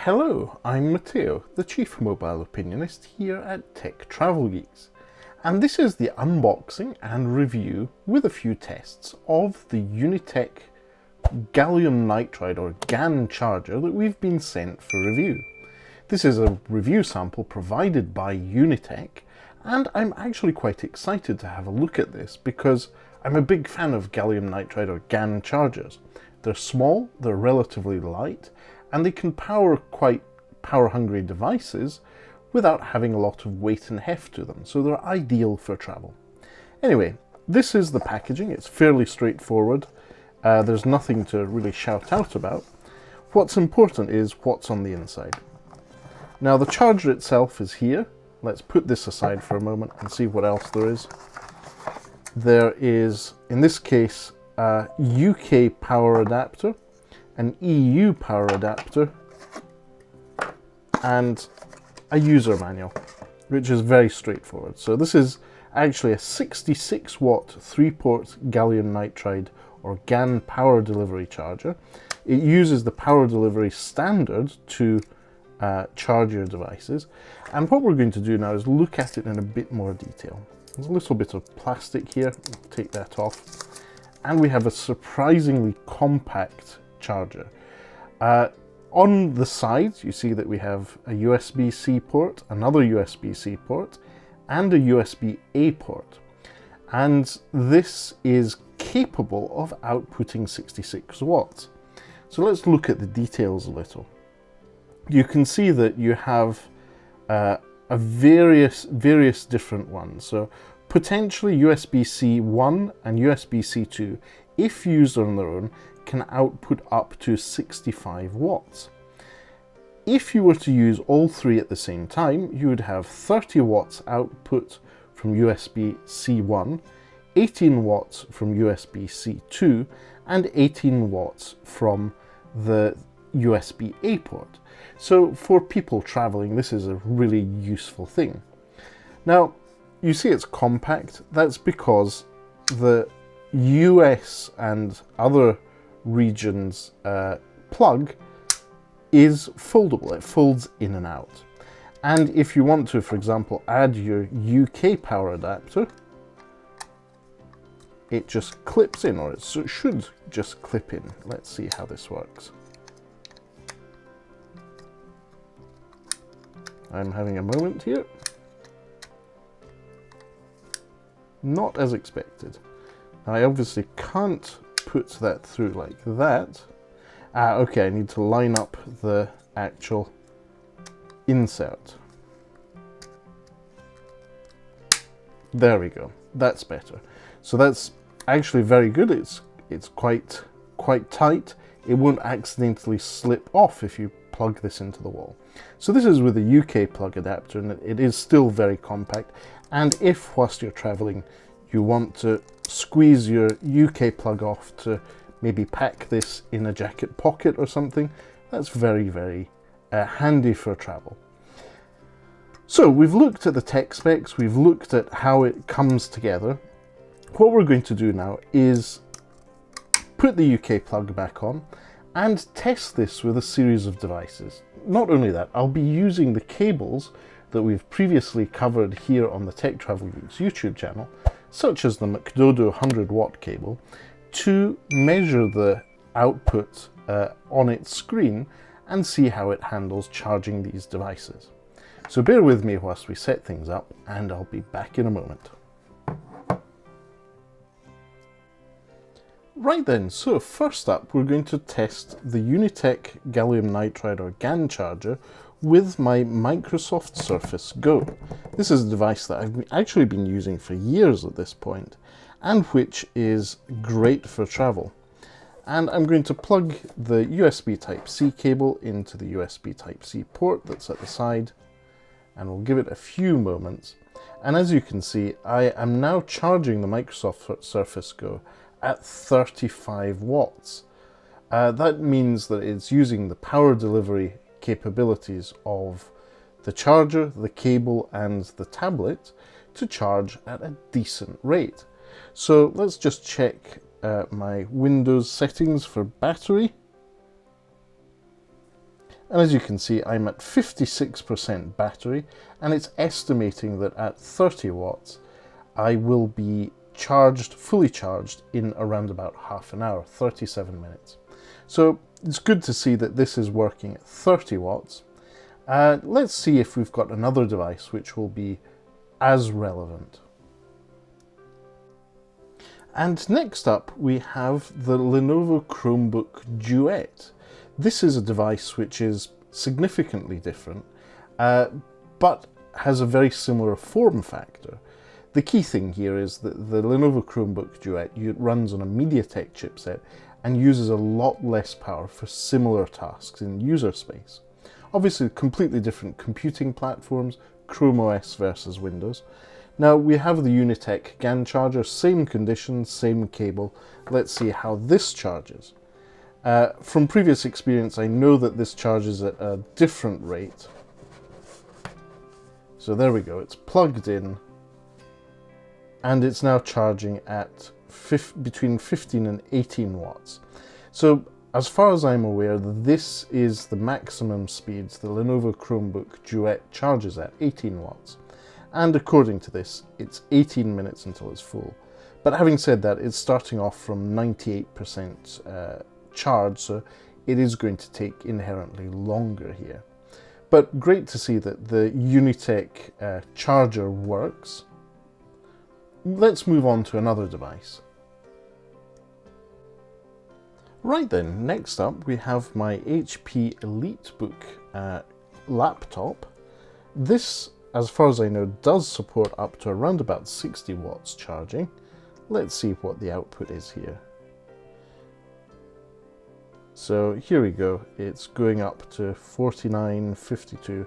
Hello, I'm Matteo, the Chief Mobile Opinionist here at Tech Travel Geeks, and this is the unboxing and review with a few tests of the UNITEK gallium nitride or GaN charger that we've been sent for review. This is a review sample provided by UNITEK, and I'm actually quite excited to have a look at this because I'm a big fan of gallium nitride or GaN chargers. They're small, they're relatively light, and they can power quite power-hungry devices without having a lot of weight and heft to them, so they're ideal for travel. Anyway, this is the packaging. It's fairly straightforward. There's nothing to really shout out about. What's important is what's on the inside. Now, the charger itself is here. Let's put this aside for a moment and see what else there is. There is, in this case, a UK power adapter, an EU power adapter, and a user manual, which is very straightforward. So this is actually a 66 watt 3-port gallium nitride or GaN power delivery charger. It uses the power delivery standard to charge your devices. And what we're going to do now is look at it in a bit more detail. There's a little bit of plastic here, we'll take that off. And we have a surprisingly compact charger. On the sides, you see that we have a USB-C port, another USB-C port, and a USB-A port. And this is capable of outputting 66 watts. So let's look at the details a little. You can see that you have various different ones. So potentially USB-C 1 and USB-C 2, if used on their own, can output up to 65 watts. If you were to use all three at the same time, you would have 30 watts output from USB-C 1, 18 watts from USB-C 2, and 18 watts from the USB-A port. So for people traveling, this is a really useful thing. Now, you see it's compact. That's because the US and other regions plug is foldable. It folds in and out. And if you want to, for example, add your UK power adapter, it just clips in, or it should just clip in. Let's see how this works. I'm having a moment here. Not as expected. Now, I obviously can't put that through like that. Okay, I need to line up the actual insert. There we go. That's better. So that's actually very good. It's quite tight. It won't accidentally slip off if you plug this into the wall. So this is with a UK plug adapter, and it is still very compact. And if, whilst you're traveling, you want to squeeze your UK plug off to maybe pack this in a jacket pocket or something, that's very handy for travel. So we've looked at the tech specs, we've looked at how it comes together. What we're going to do now is put the UK plug back on and test this with a series of devices. Not only that, I'll be using the cables that we've previously covered here on the Tech Travel Geeks YouTube channel, such as the McDodo 100-watt cable, to measure the output on its screen and see how it handles charging these devices. So bear with me whilst we set things up, and I'll be back in a moment. Right then, so first up we're going to test the UNITEK gallium nitride or GaN charger with my Microsoft Surface Go. This is a device that I've actually been using for years at this point, and which is great for travel. And I'm going to plug the USB Type-C cable into the USB Type-C port that's at the side, and we'll give it a few moments. And as you can see, I am now charging the Microsoft Surface Go at 35 watts. That means that it's using the power delivery capabilities of the charger, the cable, and the tablet to charge at a decent rate. So let's just check my Windows settings for battery. And as you can see, I'm at 56% battery, and it's estimating that at 30 watts, I will be charged, fully charged, in around about half an hour, 37 minutes. So it's good to see that this is working at 30 watts. Let's see if we've got another device which will be as relevant. And next up, we have the Lenovo Chromebook Duo. This is a device which is significantly different, but has a very similar form factor. The key thing here is that the Lenovo Chromebook Duo runs on a MediaTek chipset and uses a lot less power for similar tasks in user space. Obviously, completely different computing platforms, Chrome OS versus Windows. Now, we have the UNITEK GaN charger, same conditions, same cable. Let's see how this charges. From previous experience, I know that this charges at a different rate. So there we go, it's plugged in, and it's now charging at between 15 and 18 watts. So as far as I'm aware, this is the maximum speeds the Lenovo Chromebook Duo charges at, 18 watts. And according to this, it's 18 minutes until it's full. But having said that, it's starting off from 98% charge, so it is going to take inherently longer here. But great to see that the UNITEK charger works. Let's move on to another device. Right then, next up we have my HP EliteBook laptop. This, as far as I know, does support up to around about 60 watts charging. Let's see what the output is here. So here we go, it's going up to 49, 52.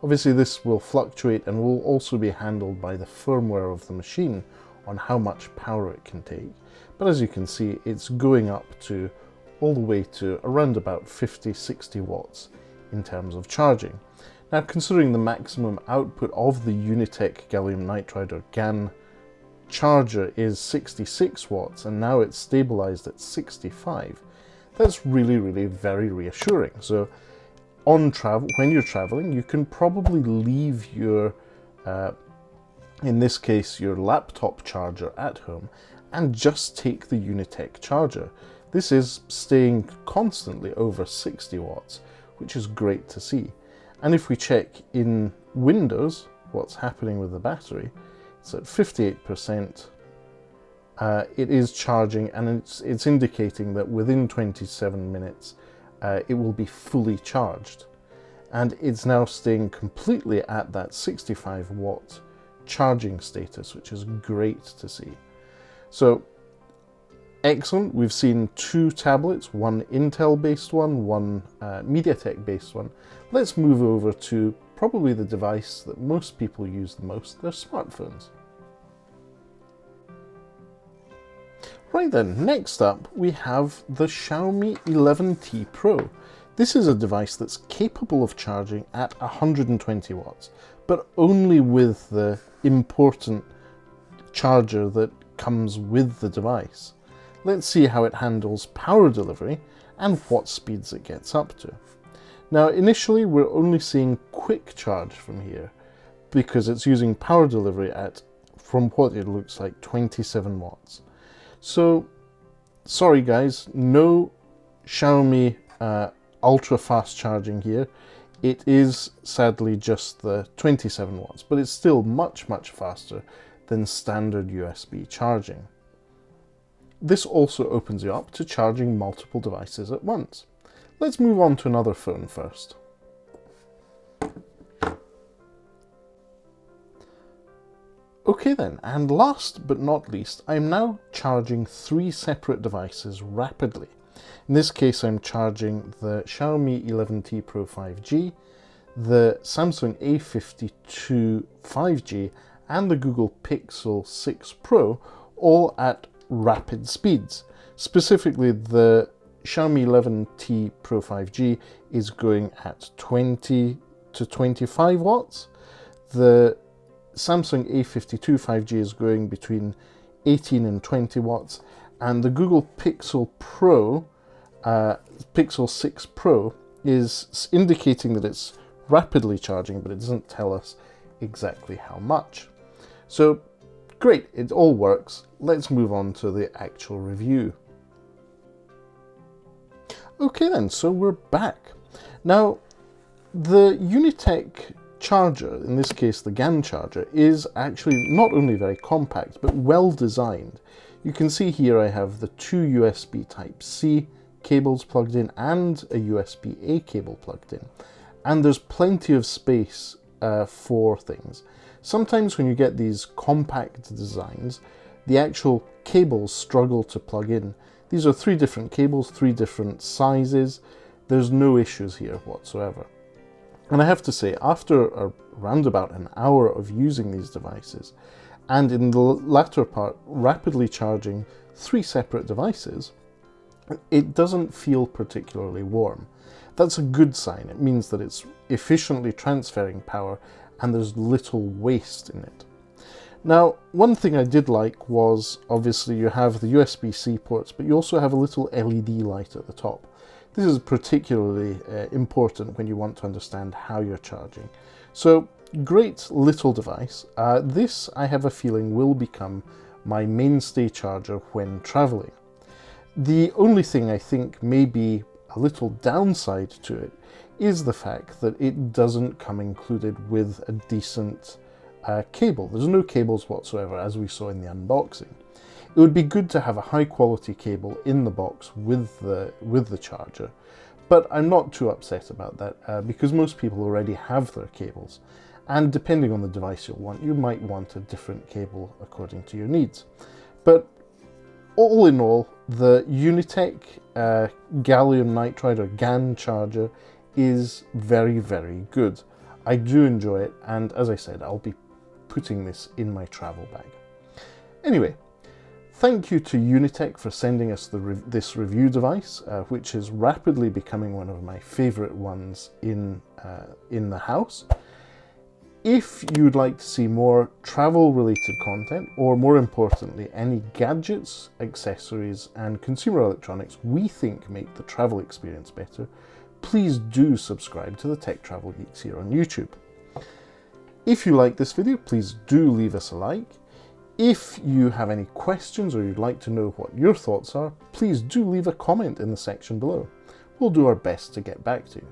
Obviously this will fluctuate and will also be handled by the firmware of the machine on how much power it can take. But as you can see, it's going up to all the way to around about 50, 60 watts in terms of charging. Now, considering the maximum output of the UNITEK gallium nitride or GaN charger is 66 watts, and now it's stabilized at 65, that's really, really very reassuring. So on travel, when you're traveling, you can probably leave your, in this case, your laptop charger at home and just take the UNITEK charger. This is staying constantly over 60 watts, which is great to see. And if we check in Windows, what's happening with the battery, it's at 58%. It is charging, and it's indicating that within 27 minutes it will be fully charged. And it's now staying completely at that 65 watt charging status, which is great to see. So excellent. We've seen two tablets, one Intel based one MediaTek based one. Let's move over to probably the device that most people use the most, their smartphones. Right then, next up we have the Xiaomi 11T Pro. This is a device that's capable of charging at 120 watts, but only with the important charger that comes with the device. Let's see how it handles power delivery and what speeds it gets up to. Now, initially we're only seeing quick charge from here because it's using power delivery at, from what it looks like, 27 watts. So, sorry guys, no Xiaomi ultra fast charging here. It is sadly just the 27 watts, but it's still much, much faster than standard USB charging. This also opens you up to charging multiple devices at once. Let's move on to another phone first. Okay then, and last but not least, I'm now charging 3 separate devices rapidly. In this case, I'm charging the Xiaomi 11T Pro 5G, the Samsung A52 5G, and the Google Pixel 6 Pro, all at rapid speeds. Specifically, the Xiaomi 11T Pro 5G is going at 20 to 25 watts. The Samsung A52 5G is going between 18 and 20 watts, and the Google Pixel Pro, Pixel 6 Pro is indicating that it's rapidly charging, but it doesn't tell us exactly how much. So great, it all works. Let's move on to the actual review. Okay then, so we're back. Now, the UNITEK charger, in this case the GaN charger, is actually not only very compact, but well designed. You can see here I have the two USB Type-C cables plugged in and a USB-A cable plugged in. And there's plenty of space for things. Sometimes when you get these compact designs, the actual cables struggle to plug in. These are 3 different cables, 3 different sizes. There's no issues here whatsoever. And I have to say, after around about an hour of using these devices, and in the latter part, rapidly charging 3 separate devices, it doesn't feel particularly warm. That's a good sign. It means that it's efficiently transferring power and there's little waste in it. Now, one thing I did like was, obviously you have the USB-C ports, but you also have a little LED light at the top. This is particularly important when you want to understand how you're charging. So, great little device. This, I have a feeling, will become my mainstay charger when traveling. The only thing I think may be a little downside to it is the fact that it doesn't come included with a decent cable. There's no cables whatsoever, as we saw in the unboxing. It would be good to have a high quality cable in the box with the charger, but I'm not too upset about that because most people already have their cables, and depending on the device you'll want, you might want a different cable according to your needs. But all in all, the UNITEK gallium nitride or GaN charger is very, very good. I do enjoy it, and as I said, I'll be putting this in my travel bag. Anyway, thank you to UNITEK for sending us this review device, which is rapidly becoming one of my favorite ones in the house. If you'd like to see more travel-related content, or more importantly, any gadgets, accessories, and consumer electronics we think make the travel experience better, please do subscribe to the Tech Travel Geeks here on YouTube. If you like this video, please do leave us a like. If you have any questions or you'd like to know what your thoughts are, please do leave a comment in the section below. We'll do our best to get back to you.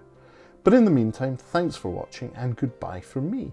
But in the meantime, thanks for watching and goodbye from me.